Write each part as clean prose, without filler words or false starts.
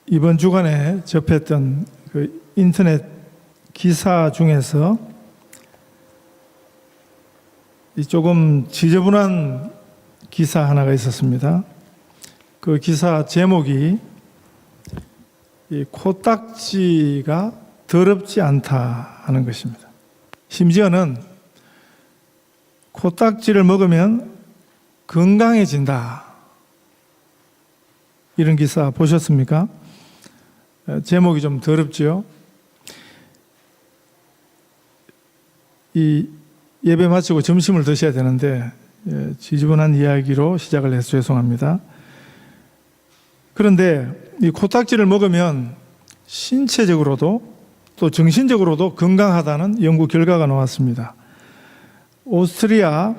이번 주간에 접했던 그 인터넷 기사 중에서 조금 지저분한 기사 하나가 있었습니다. 그 기사 제목이 이 코딱지가 더럽지 않다 하는 것입니다. 심지어는 코딱지를 먹으면 건강해진다, 이런 기사 보셨습니까? 제목이 좀 더럽지요. 이 예배 마치고 점심을 드셔야 되는데 지저분한 이야기로 시작을 해서 죄송합니다. 그런데 이 코딱지를 먹으면 신체적으로도 또 정신적으로도 건강하다는 연구 결과가 나왔습니다. 오스트리아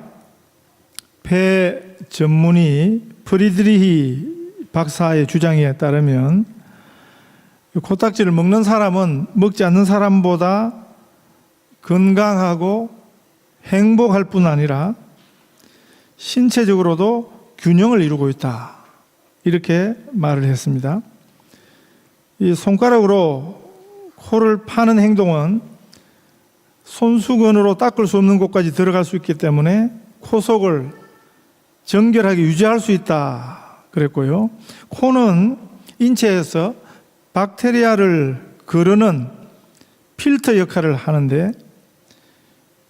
폐 전문의 프리드리히 박사의 주장에 따르면 코딱지를 먹는 사람은 먹지 않는 사람보다 건강하고 행복할 뿐 아니라 신체적으로도 균형을 이루고 있다, 이렇게 말을 했습니다. 이 손가락으로 코를 파는 행동은 손수건으로 닦을 수 없는 곳까지 들어갈 수 있기 때문에 코 속을 정결하게 유지할 수 있다 그랬고요. 코는 인체에서 박테리아를 거르는 필터 역할을 하는데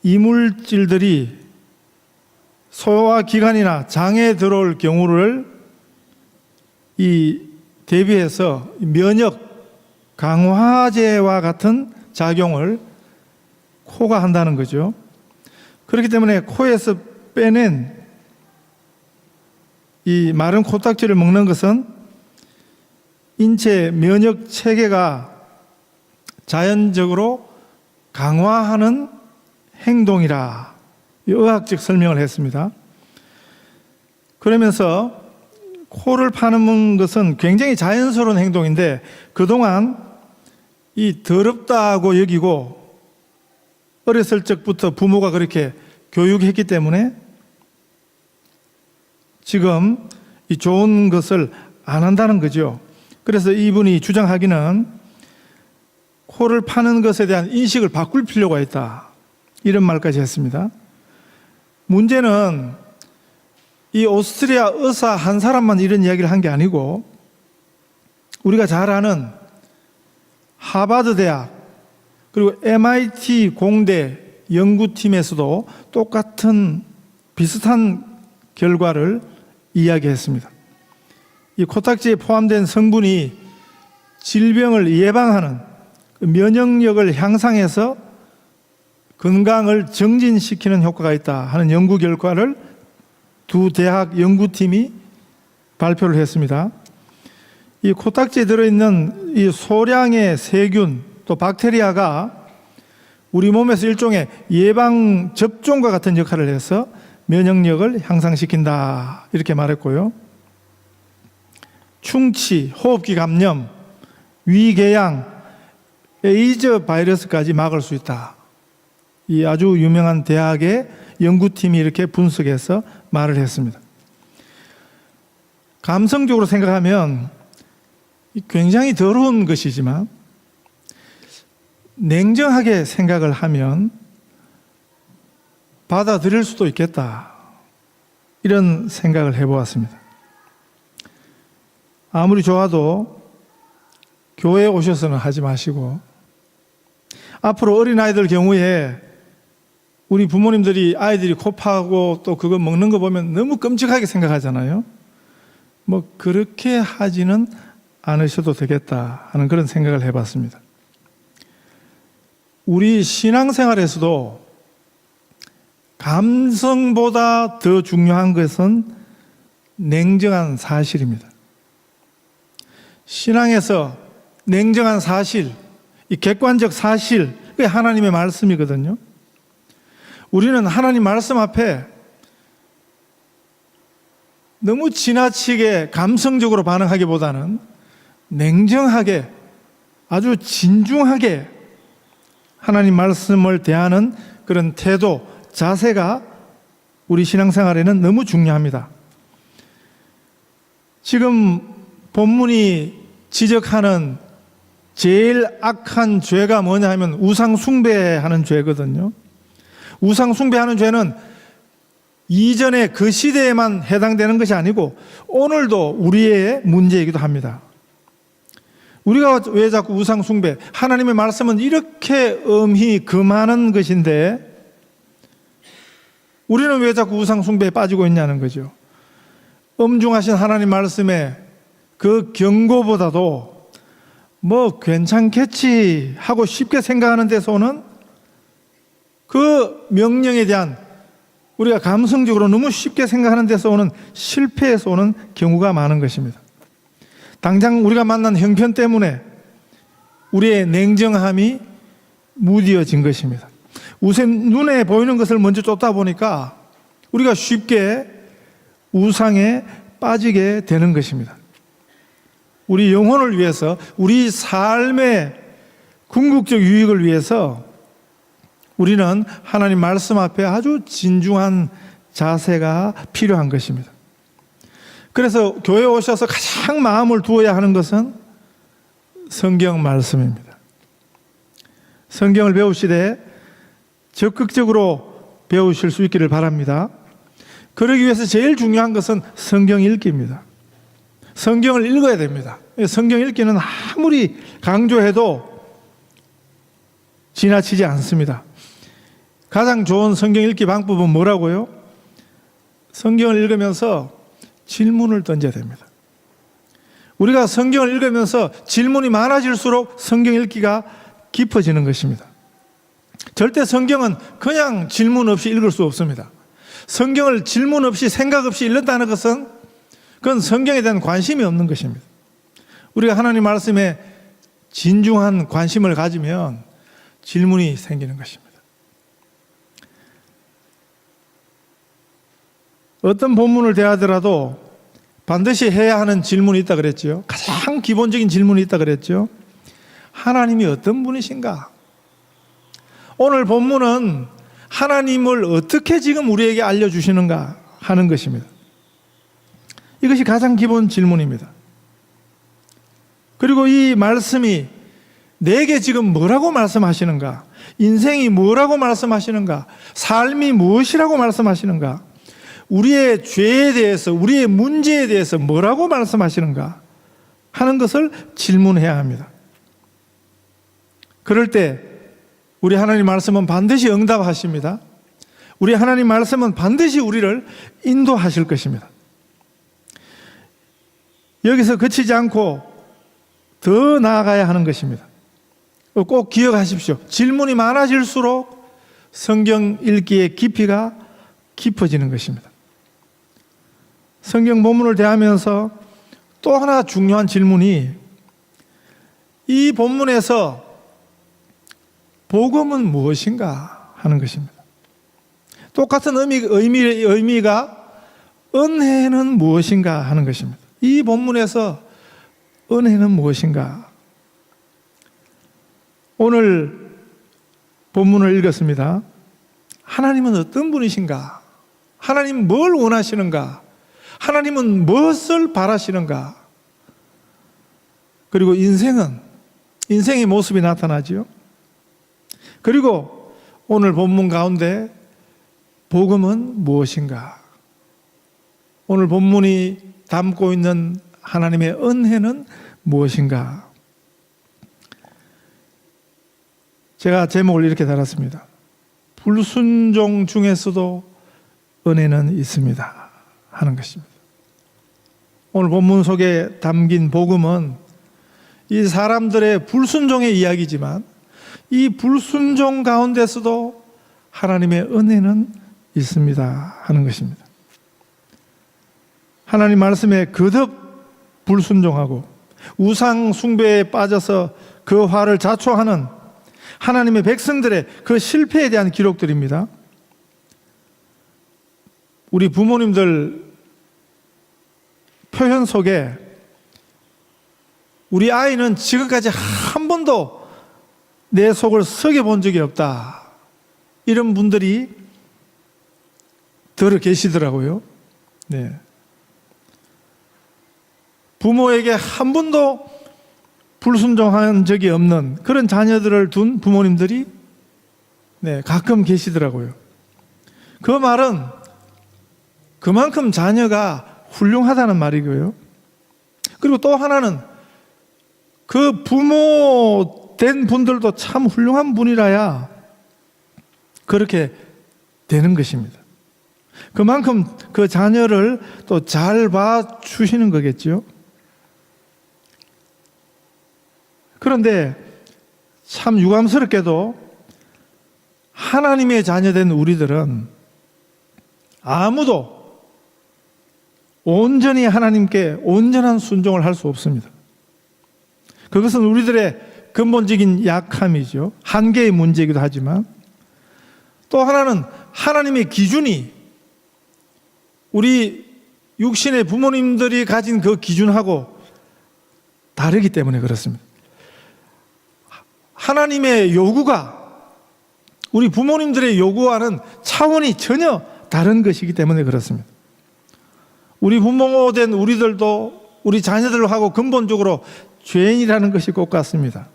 이물질들이 소화기관이나 장에 들어올 경우를 대비해서 면역 강화제와 같은 작용을 코가 한다는 거죠. 그렇기 때문에 코에서 빼낸 이 마른 코딱지를 먹는 것은 인체 면역 체계가 자연적으로 강화하는 행동이라 의학적 설명을 했습니다. 그러면서 코를 파는 것은 굉장히 자연스러운 행동인데 그동안 이 더럽다고 여기고 어렸을 적부터 부모가 그렇게 교육했기 때문에 지금 이 좋은 것을 안 한다는 거죠. 그래서 이분이 주장하기는 코를 파는 것에 대한 인식을 바꿀 필요가 있다, 이런 말까지 했습니다. 문제는 이 오스트리아 의사 한 사람만 이런 이야기를 한 게 아니고 우리가 잘 아는 하버드 대학 그리고 MIT 공대 연구팀에서도 똑같은 비슷한 결과를 이야기했습니다. 이 코딱지에 포함된 성분이 질병을 예방하는 면역력을 향상해서 건강을 정진시키는 효과가 있다 하는 연구 결과를 두 대학 연구팀이 발표를 했습니다. 이 코딱지에 들어있는 이 소량의 세균 또 박테리아가 우리 몸에서 일종의 예방 접종과 같은 역할을 해서 면역력을 향상시킨다, 이렇게 말했고요. 충치, 호흡기 감염, 위궤양, 에이즈 바이러스까지 막을 수 있다. 이 아주 유명한 대학의 연구팀이 이렇게 분석해서 말을 했습니다. 감성적으로 생각하면 굉장히 더러운 것이지만 냉정하게 생각을 하면 받아들일 수도 있겠다, 이런 생각을 해보았습니다. 아무리 좋아도 교회에 오셔서는 하지 마시고 앞으로 어린아이들 경우에 우리 부모님들이 아이들이 코 파고 또 그거 먹는 거 보면 너무 끔찍하게 생각하잖아요. 뭐 그렇게 하지는 않으셔도 되겠다 하는 그런 생각을 해봤습니다. 우리 신앙생활에서도 감성보다 더 중요한 것은 냉정한 사실입니다. 신앙에서 냉정한 사실, 이 객관적 사실, 그게 하나님의 말씀이거든요. 우리는 하나님 말씀 앞에 너무 지나치게 감성적으로 반응하기보다는 냉정하게 아주 진중하게 하나님 말씀을 대하는 그런 태도, 자세가 우리 신앙생활에는 너무 중요합니다. 지금 본문이 지적하는 제일 악한 죄가 뭐냐 하면 우상 숭배하는 죄거든요. 우상 숭배하는 죄는 이전에 그 시대에만 해당되는 것이 아니고 오늘도 우리의 문제이기도 합니다. 우리가 왜 자꾸 우상 숭배, 하나님의 말씀은 이렇게 엄히 금하는 것인데 우리는 왜 자꾸 우상 숭배에 빠지고 있냐는 거죠. 엄중하신 하나님 말씀에 그 경고보다도 뭐 괜찮겠지 하고 쉽게 생각하는 데서 오는 그 명령에 대한 우리가 감성적으로 너무 쉽게 생각하는 데서 오는 실패에서 오는 경우가 많은 것입니다. 당장 우리가 만난 형편 때문에 우리의 냉정함이 무디어진 것입니다. 우선 눈에 보이는 것을 먼저 쫓다 보니까 우리가 쉽게 우상에 빠지게 되는 것입니다. 우리 영혼을 위해서, 우리 삶의 궁극적 유익을 위해서 우리는 하나님 말씀 앞에 아주 진중한 자세가 필요한 것입니다. 그래서 교회에 오셔서 가장 마음을 두어야 하는 것은 성경 말씀입니다. 성경을 배우시되 적극적으로 배우실 수 있기를 바랍니다. 그러기 위해서 제일 중요한 것은 성경 읽기입니다. 성경을 읽어야 됩니다. 성경 읽기는 아무리 강조해도 지나치지 않습니다. 가장 좋은 성경 읽기 방법은 뭐라고요? 성경을 읽으면서 질문을 던져야 됩니다. 우리가 성경을 읽으면서 질문이 많아질수록 성경 읽기가 깊어지는 것입니다. 절대 성경은 그냥 질문 없이 읽을 수 없습니다. 성경을 질문 없이 생각 없이 읽는다는 것은 그건 성경에 대한 관심이 없는 것입니다. 우리가 하나님 말씀에 진중한 관심을 가지면 질문이 생기는 것입니다. 어떤 본문을 대하더라도 반드시 해야 하는 질문이 있다 그랬죠. 가장 기본적인 질문이 있다 그랬죠. 하나님이 어떤 분이신가? 오늘 본문은 하나님을 어떻게 지금 우리에게 알려주시는가 하는 것입니다. 이것이 가장 기본 질문입니다. 그리고 이 말씀이 내게 지금 뭐라고 말씀하시는가? 인생이 뭐라고 말씀하시는가? 삶이 무엇이라고 말씀하시는가? 우리의 죄에 대해서, 우리의 문제에 대해서 뭐라고 말씀하시는가 하는 것을 질문해야 합니다. 그럴 때 우리 하나님 말씀은 반드시 응답하십니다. 우리 하나님 말씀은 반드시 우리를 인도하실 것입니다. 여기서 그치지 않고 더 나아가야 하는 것입니다. 꼭 기억하십시오. 질문이 많아질수록 성경 읽기의 깊이가 깊어지는 것입니다. 성경 본문을 대하면서 또 하나 중요한 질문이 이 본문에서 복음은 무엇인가 하는 것입니다. 똑같은 의미가 은혜는 무엇인가 하는 것입니다. 이 본문에서 은혜는 무엇인가? 오늘 본문을 읽었습니다. 하나님은 어떤 분이신가? 하나님은 뭘 원하시는가? 하나님은 무엇을 바라시는가? 그리고 인생의 모습이 나타나지요. 그리고 오늘 본문 가운데 복음은 무엇인가? 오늘 본문이 담고 있는 하나님의 은혜는 무엇인가? 제가 제목을 이렇게 달았습니다. 불순종 중에서도 은혜는 있습니다 하는 것입니다. 오늘 본문 속에 담긴 복음은 이 사람들의 불순종의 이야기지만 이 불순종 가운데서도 하나님의 은혜는 있습니다 하는 것입니다. 하나님 말씀에 거듭 불순종하고 우상 숭배에 빠져서 그 화를 자초하는 하나님의 백성들의 그 실패에 대한 기록들입니다. 우리 부모님들 표현 속에 우리 아이는 지금까지 한 번도 내 속을 썩여본 적이 없다, 이런 분들이 들어 계시더라고요. 네. 부모에게 한 번도 불순종한 적이 없는 그런 자녀들을 둔 부모님들이 가끔 계시더라고요. 그 말은 그만큼 자녀가 훌륭하다는 말이고요. 그리고 또 하나는 그 부모 된 분들도 참 훌륭한 분이라야 그렇게 되는 것입니다. 그만큼 그 자녀를 또 잘 봐주시는 거겠죠. 그런데 참 유감스럽게도 하나님의 자녀된 우리들은 아무도 온전히 하나님께 온전한 순종을 할 수 없습니다. 그것은 우리들의 근본적인 약함이죠. 한계의 문제이기도 하지만 또 하나는 하나님의 기준이 우리 육신의 부모님들이 가진 그 기준하고 다르기 때문에 그렇습니다. 하나님의 요구가 우리 부모님들의 요구와는 차원이 전혀 다른 것이기 때문에 그렇습니다. 우리 부모된 우리들도 우리 자녀들하고 근본적으로 죄인이라는 것이 꼭 같습니다.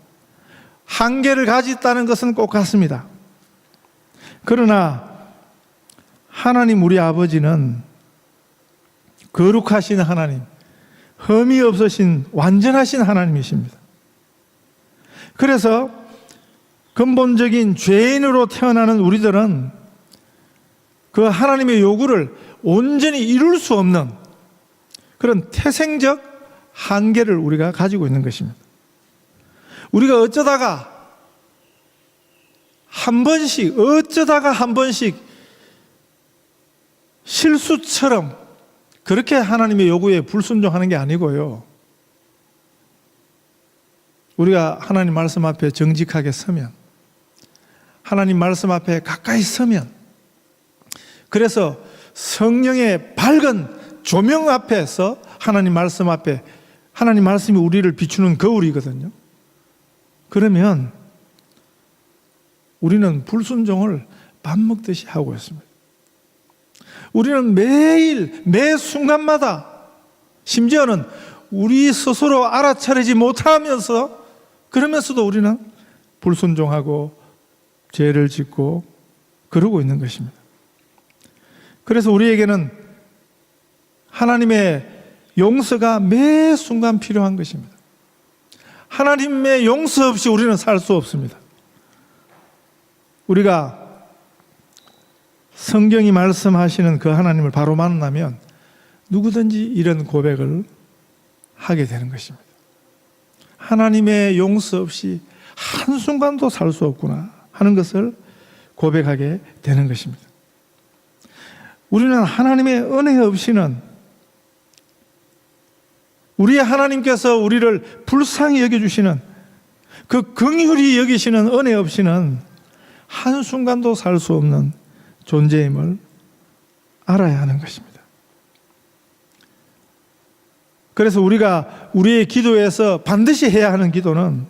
한계를 가졌다는 것은 꼭 같습니다. 그러나 하나님 우리 아버지는 거룩하신 하나님, 흠이 없으신 완전하신 하나님이십니다. 그래서 근본적인 죄인으로 태어나는 우리들은 그 하나님의 요구를 온전히 이룰 수 없는 그런 태생적 한계를 우리가 가지고 있는 것입니다. 우리가 어쩌다가 한 번씩 실수처럼 그렇게 하나님의 요구에 불순종하는 게 아니고요. 우리가 하나님 말씀 앞에 정직하게 서면, 하나님 말씀 앞에 가까이 서면, 그래서 성령의 밝은 조명 앞에서 하나님 말씀 앞에, 하나님 말씀이 우리를 비추는 거울이거든요. 그러면 우리는 불순종을 밥 먹듯이 하고 있습니다. 우리는 매일 매 순간마다, 심지어는 우리 스스로 알아차리지 못하면서, 그러면서도 우리는 불순종하고 죄를 짓고 그러고 있는 것입니다. 그래서 우리에게는 하나님의 용서가 매 순간 필요한 것입니다. 하나님의 용서 없이 우리는 살 수 없습니다. 우리가 성경이 말씀하시는 그 하나님을 바로 만나면 누구든지 이런 고백을 하게 되는 것입니다. 하나님의 용서 없이 한순간도 살 수 없구나 하는 것을 고백하게 되는 것입니다. 우리는 하나님의 은혜 없이는, 우리의 하나님께서 우리를 불쌍히 여겨주시는 그 긍휼히 여기시는 은혜 없이는 한순간도 살 수 없는 존재임을 알아야 하는 것입니다. 그래서 우리가 우리의 기도에서 반드시 해야 하는 기도는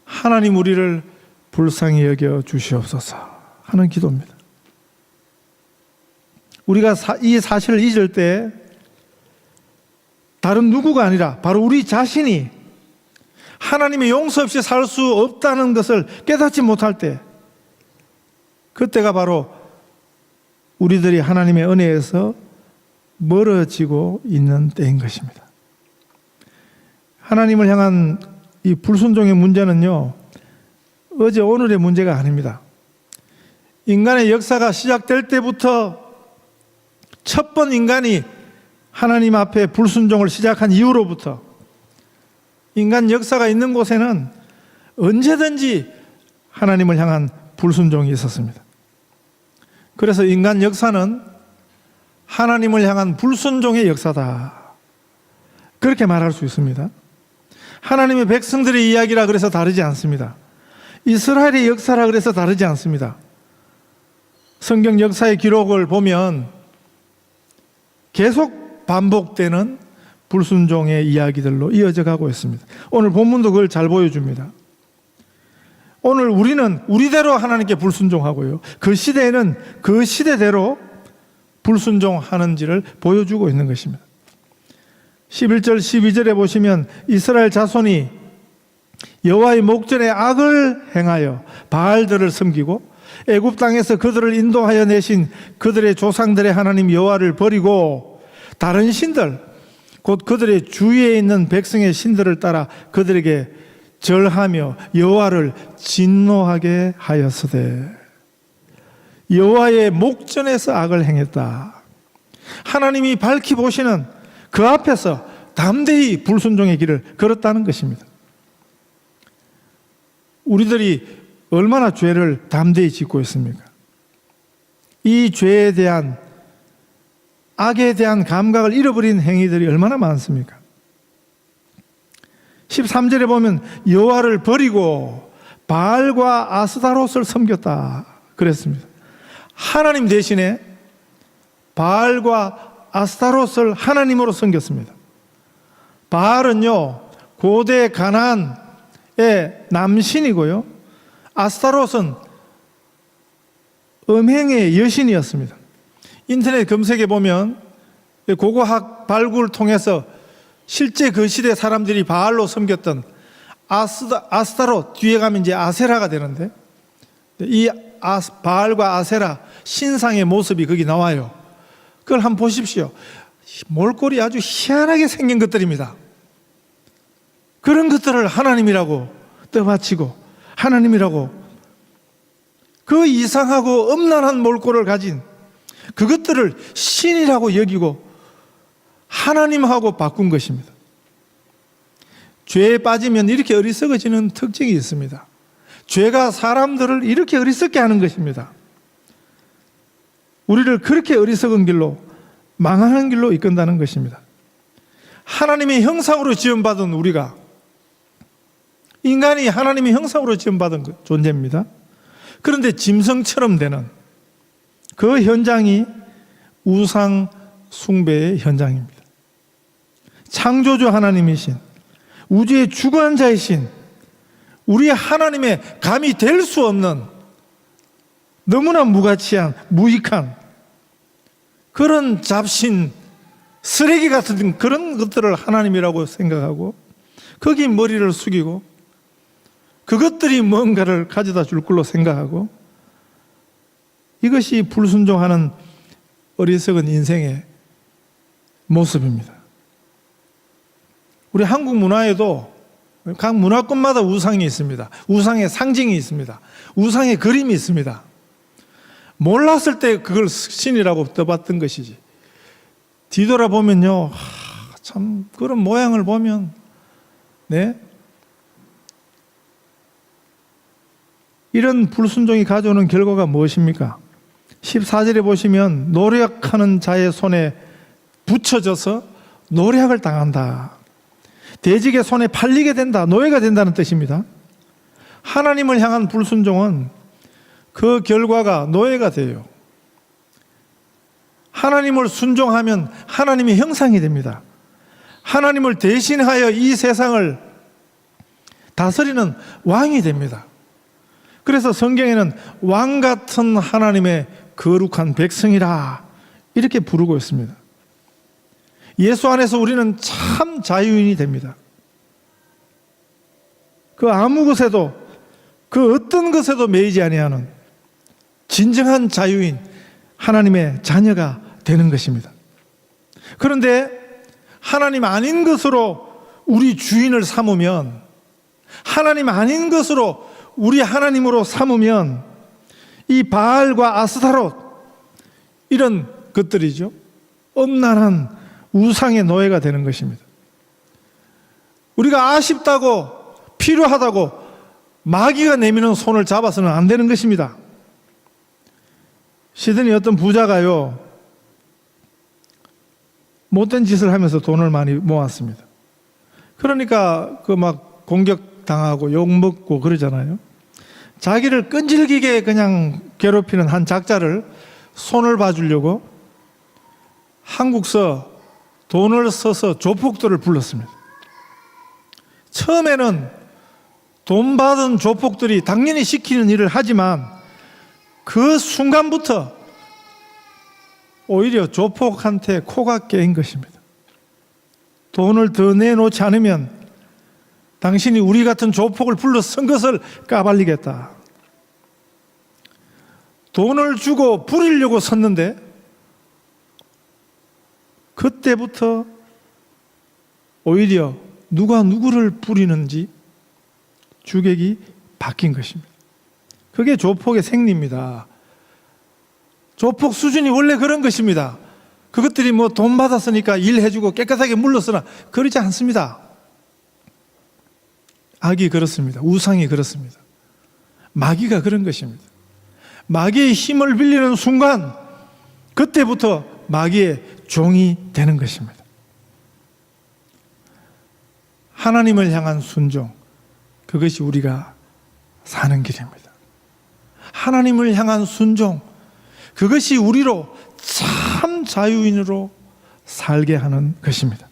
하나님 우리를 불쌍히 여겨 주시옵소서 하는 기도입니다. 우리가 이 사실을 잊을 때 다른 누구가 아니라 바로 우리 자신이 하나님의 용서 없이 살 수 없다는 것을 깨닫지 못할 때, 그때가 바로 우리들이 하나님의 은혜에서 멀어지고 있는 때인 것입니다. 하나님을 향한 이 불순종의 문제는요, 어제 오늘의 문제가 아닙니다. 인간의 역사가 시작될 때부터 첫 번 인간이 하나님 앞에 불순종을 시작한 이후로부터 인간 역사가 있는 곳에는 언제든지 하나님을 향한 불순종이 있었습니다. 그래서 인간 역사는 하나님을 향한 불순종의 역사다, 그렇게 말할 수 있습니다. 하나님의 백성들의 이야기라 그래서 다르지 않습니다. 이스라엘의 역사라 그래서 다르지 않습니다. 성경 역사의 기록을 보면 계속 반복되는 불순종의 이야기들로 이어져 가고 있습니다. 오늘 본문도 그걸 잘 보여줍니다. 오늘 우리는 우리대로 하나님께 불순종하고요, 그 시대에는 그 시대대로 불순종하는지를 보여주고 있는 것입니다. 11절 12절에 보시면 이스라엘 자손이 여호와의 목전에 악을 행하여 바알들을 섬기고 애굽 땅에서 그들을 인도하여 내신 그들의 조상들의 하나님 여호와를 버리고 다른 신들 곧 그들의 주위에 있는 백성의 신들을 따라 그들에게 절하며 여호와를 진노하게 하였으되 여호와의 목전에서 악을 행했다. 하나님이 밝히 보시는 그 앞에서 담대히 불순종의 길을 걸었다는 것입니다. 우리들이 얼마나 죄를 담대히 짓고 있습니까? 이 죄에 대한, 악에 대한 감각을 잃어버린 행위들이 얼마나 많습니까? 13절에 보면 여호와를 버리고 바알과 아스다롯을 섬겼다 그랬습니다. 하나님 대신에 바알과 아스타롯을 하나님으로 섬겼습니다. 바알은요, 고대 가나안의 남신이고요, 아스타롯은 음행의 여신이었습니다. 인터넷 검색해 보면 고고학 발굴을 통해서 실제 그 시대 사람들이 바알로 섬겼던 아스타롯, 뒤에 가면 이제 아세라가 되는데, 이 바알과 아세라 신상의 모습이 거기 나와요. 그걸 한번 보십시오. 몰골이 아주 희한하게 생긴 것들입니다. 그런 것들을 하나님이라고 떠받치고 하나님이라고, 그 이상하고 음란한 몰골을 가진 그것들을 신이라고 여기고 하나님하고 바꾼 것입니다. 죄에 빠지면 이렇게 어리석어지는 특징이 있습니다. 죄가 사람들을 이렇게 어리석게 하는 것입니다. 우리를 그렇게 어리석은 길로, 망하는 길로 이끈다는 것입니다. 하나님의 형상으로 지음받은 우리가, 인간이 하나님의 형상으로 지음받은 존재입니다. 그런데 짐승처럼 되는 그 현장이 우상 숭배의 현장입니다. 창조주 하나님이신, 우주의 주관자이신 우리 하나님의 감히 될 수 없는 너무나 무가치한, 무익한 그런 잡신, 쓰레기 같은 그런 것들을 하나님이라고 생각하고 거기 머리를 숙이고 그것들이 뭔가를 가져다 줄 걸로 생각하고, 이것이 불순종하는 어리석은 인생의 모습입니다. 우리 한국 문화에도 각 문화권마다 우상이 있습니다. 우상의 상징이 있습니다. 우상의 그림이 있습니다. 몰랐을 때 그걸 신이라고 떠봤던 것이지, 뒤돌아보면요, 참 그런 모양을 보면, 네, 이런 불순종이 가져오는 결과가 무엇입니까? 14절에 보시면 노력하는 자의 손에 붙여져서 노력을 당한다. 대직의 손에 팔리게 된다, 노예가 된다는 뜻입니다. 하나님을 향한 불순종은 그 결과가 노예가 돼요. 하나님을 순종하면 하나님의 형상이 됩니다. 하나님을 대신하여 이 세상을 다스리는 왕이 됩니다. 그래서 성경에는 왕 같은 하나님의 거룩한 백성이라 이렇게 부르고 있습니다. 예수 안에서 우리는 참 자유인이 됩니다. 그 아무 것에도, 그 어떤 것에도 매이지 아니하는 진정한 자유인, 하나님의 자녀가 되는 것입니다. 그런데 하나님 아닌 것으로 우리 주인을 삼으면, 하나님 아닌 것으로 우리 하나님으로 삼으면 이 바알과 아스타롯, 이런 것들이죠, 엄난한 우상의 노예가 되는 것입니다. 우리가 아쉽다고, 필요하다고 마귀가 내미는 손을 잡아서는 안 되는 것입니다. 시드니 어떤 부자가요, 못된 짓을 하면서 돈을 많이 모았습니다. 그러니까 그 막 공격당하고 욕먹고 그러잖아요. 자기를 끈질기게 그냥 괴롭히는 한 작자를 손을 봐주려고 한국서 돈을 써서 조폭들을 불렀습니다. 처음에는 돈 받은 조폭들이 당연히 시키는 일을 하지만 그 순간부터 오히려 조폭한테 코가 깨인 것입니다. 돈을 더 내놓지 않으면 당신이 우리 같은 조폭을 불러 쓴 것을 까발리겠다. 돈을 주고 부리려고 섰는데 그때부터 오히려 누가 누구를 부리는지 주객이 바뀐 것입니다. 그게 조폭의 생리입니다. 조폭 수준이 원래 그런 것입니다. 그것들이 뭐 돈 받았으니까 일해주고 깨끗하게 물렀으나 그러지 않습니다. 악이 그렇습니다. 우상이 그렇습니다. 마귀가 그런 것입니다. 마귀의 힘을 빌리는 순간 그때부터 마귀의 종이 되는 것입니다. 하나님을 향한 순종, 그것이 우리가 사는 길입니다. 하나님을 향한 순종, 그것이 우리로 참 자유인으로 살게 하는 것입니다.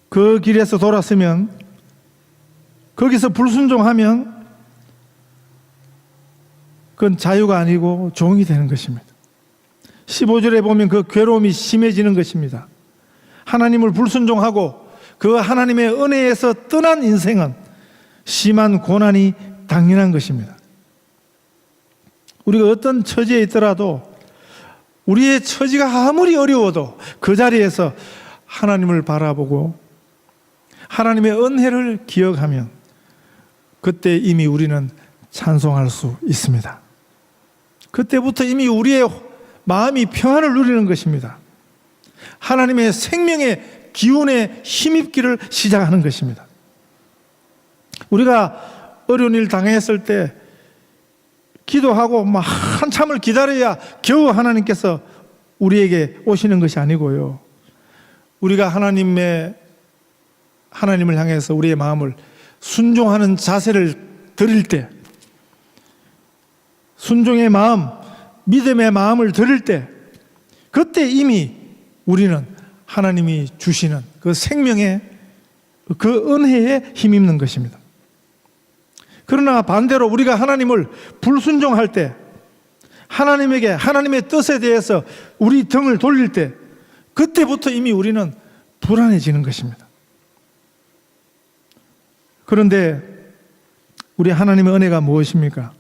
그 길에서 돌았으면, 거기서 불순종하면 그건 자유가 아니고 종이 되는 것입니다. 15절에 보면 그 괴로움이 심해지는 것입니다. 하나님을 불순종하고 그 하나님의 은혜에서 떠난 인생은 심한 고난이 당연한 것입니다. 우리가 어떤 처지에 있더라도 우리의 처지가 아무리 어려워도 그 자리에서 하나님을 바라보고 하나님의 은혜를 기억하면 그때 이미 우리는 찬송할 수 있습니다. 그때부터 이미 우리의 마음이 평안을 누리는 것입니다. 하나님의 생명의 기운에 힘입기를 시작하는 것입니다. 우리가 어려운 일 당했을 때 기도하고 한참을 기다려야 겨우 하나님께서 우리에게 오시는 것이 아니고요. 우리가 하나님을 향해서 우리의 마음을 순종하는 자세를 드릴 때, 순종의 마음, 믿음의 마음을 드릴 때, 그때 이미 우리는 하나님이 주시는 그 생명의 그 은혜에 힘입는 것입니다. 그러나 반대로 우리가 하나님을 불순종할 때, 하나님에게 하나님의 뜻에 대해서 우리 등을 돌릴 때, 그때부터 이미 우리는 불안해지는 것입니다. 그런데 우리 하나님의 은혜가 무엇입니까?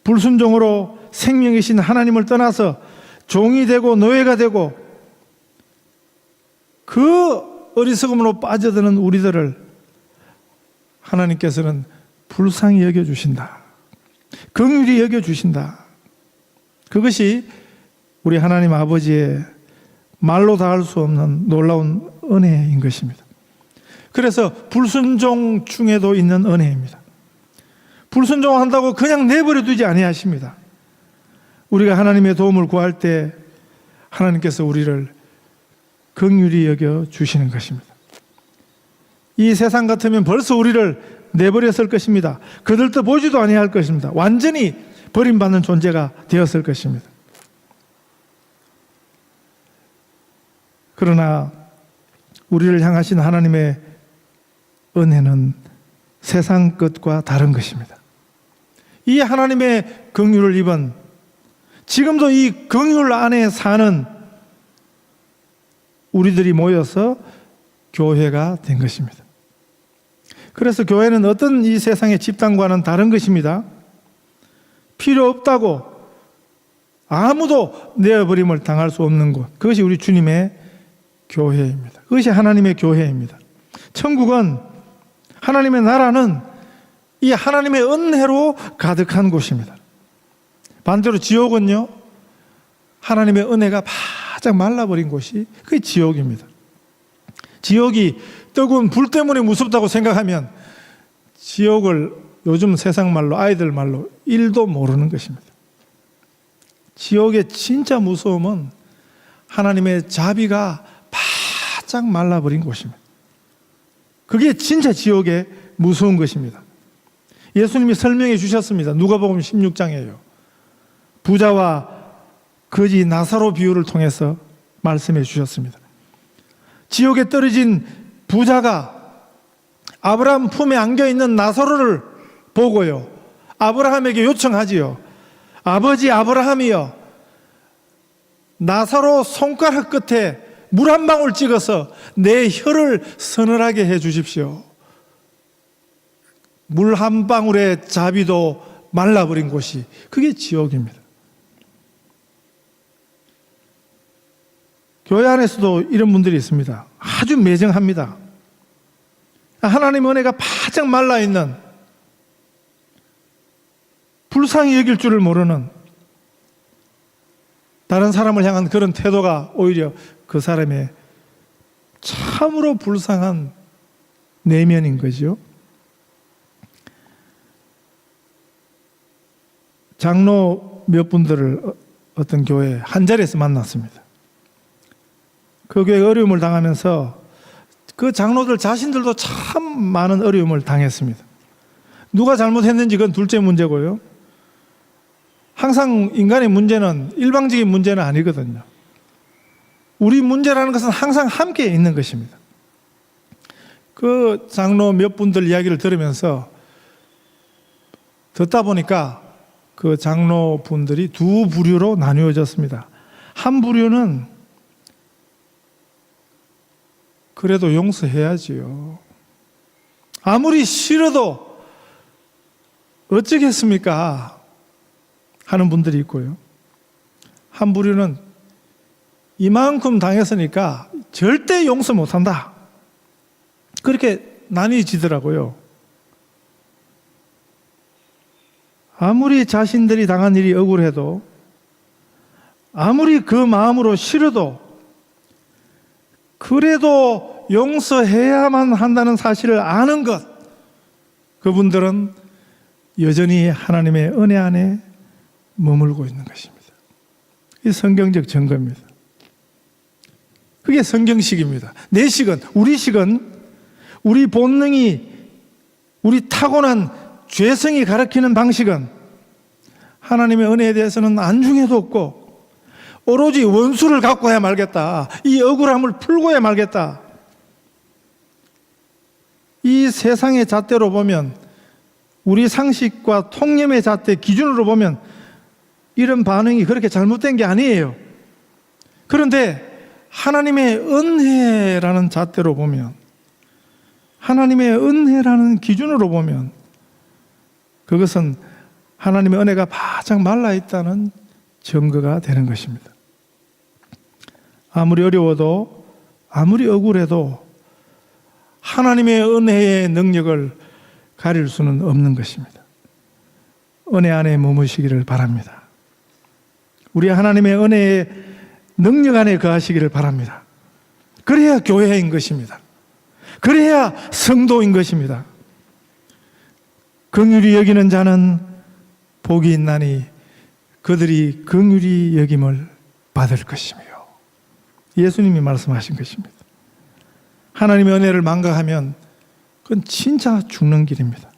불순종으로 생명이신 하나님을 떠나서 종이 되고 노예가 되고 그 어리석음으로 빠져드는 우리들을 하나님께서는 불쌍히 여겨주신다. 긍휼히 여겨주신다. 그것이 우리 하나님 아버지의 말로 닿을 수 없는 놀라운 은혜인 것입니다. 그래서 불순종 중에도 있는 은혜입니다. 불순종한다고 그냥 내버려 두지 아니하십니다. 우리가 하나님의 도움을 구할 때 하나님께서 우리를 긍휼히 여겨 주시는 것입니다. 이 세상 같으면 벌써 우리를 내버렸을 것입니다. 그들도 보지도 아니할 것입니다. 완전히 버림받는 존재가 되었을 것입니다. 그러나 우리를 향하신 하나님의 은혜는 세상 것과 다른 것입니다. 이 하나님의 긍휼을 입은, 지금도 이 긍휼 안에 사는 우리들이 모여서 교회가 된 것입니다. 그래서 교회는 어떤 이 세상의 집단과는 다른 것입니다. 필요 없다고 아무도 내어버림을 당할 수 없는 곳, 그것이 우리 주님의 교회입니다. 그것이 하나님의 교회입니다. 천국은, 하나님의 나라는 이 하나님의 은혜로 가득한 곳입니다. 반대로 지옥은요, 하나님의 은혜가 바짝 말라버린 곳이 그게 지옥입니다. 지옥이 뜨거운 불 때문에 무섭다고 생각하면 지옥을 요즘 세상 말로, 아이들 말로 1도 모르는 것입니다. 지옥의 진짜 무서움은 하나님의 자비가 바짝 말라버린 곳입니다. 그게 진짜 지옥의 무서운 것입니다. 예수님이 설명해 주셨습니다. 누가복음 16장이에요. 부자와 거지 나사로 비유를 통해서 말씀해 주셨습니다. 지옥에 떨어진 부자가 아브라함 품에 안겨있는 나사로를 보고요, 아브라함에게 요청하지요. 아버지 아브라함이여, 나사로 손가락 끝에 물 한 방울 찍어서 내 혀를 서늘하게 해 주십시오. 물 한 방울의 자비도 말라버린 곳이 그게 지옥입니다. 교회 안에서도 이런 분들이 있습니다. 아주 매정합니다. 하나님의 은혜가 바짝 말라있는, 불쌍히 여길 줄을 모르는, 다른 사람을 향한 그런 태도가 오히려 그 사람의 참으로 불쌍한 내면인 거죠. 장로 몇 분들을 어떤 교회 한 자리에서 만났습니다. 그 교회가 어려움을 당하면서 그 장로들 자신들도 참 많은 어려움을 당했습니다. 누가 잘못했는지 그건 둘째 문제고요. 항상 인간의 문제는 일방적인 문제는 아니거든요. 우리 문제라는 것은 항상 함께 있는 것입니다. 그 장로 몇 분들 이야기를 들으면서 듣다 보니까 그 장로 분들이 두 부류로 나뉘어졌습니다. 한 부류는 그래도 용서해야지요. 아무리 싫어도 어쩌겠습니까? 하는 분들이 있고요. 한 부류는 이만큼 당했으니까 절대 용서 못한다. 그렇게 나뉘어지더라고요. 아무리 자신들이 당한 일이 억울해도, 아무리 그 마음으로 싫어도, 그래도 용서해야만 한다는 사실을 아는 것, 그분들은 여전히 하나님의 은혜 안에 머물고 있는 것입니다. 이게 성경적 증거입니다. 그게 성경식입니다. 내 식은, 우리 식은, 우리 본능이, 우리 타고난 죄성이 가르치는 방식은 하나님의 은혜에 대해서는 안중에도 없고, 오로지 원수를 갖고야 말겠다, 이 억울함을 풀고야 말겠다, 이 세상의 잣대로 보면, 우리 상식과 통념의 잣대 기준으로 보면 이런 반응이 그렇게 잘못된 게 아니에요. 그런데 하나님의 은혜라는 잣대로 보면, 하나님의 은혜라는 기준으로 보면 그것은 하나님의 은혜가 바짝 말라있다는 증거가 되는 것입니다. 아무리 어려워도, 아무리 억울해도 하나님의 은혜의 능력을 가릴 수는 없는 것입니다. 은혜 안에 머무시기를 바랍니다. 우리 하나님의 은혜의 능력 안에 거하시기를 바랍니다. 그래야 교회인 것입니다. 그래야 성도인 것입니다. 긍휼히 여기는 자는 복이 있나니 그들이 긍휼히 여김을 받을 것이며, 예수님이 말씀하신 것입니다. 하나님의 은혜를 망각하면 그건 진짜 죽는 길입니다.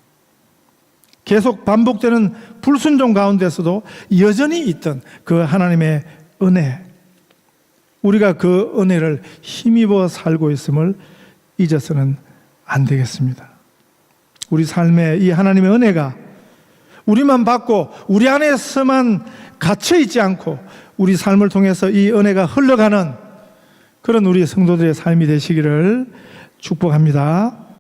계속 반복되는 불순종 가운데서도 여전히 있던 그 하나님의 은혜, 우리가 그 은혜를 힘입어 살고 있음을 잊어서는 안 되겠습니다. 우리 삶에 이 하나님의 은혜가 우리만 받고 우리 안에서만 갇혀 있지 않고 우리 삶을 통해서 이 은혜가 흘러가는 그런 우리 성도들의 삶이 되시기를 축복합니다.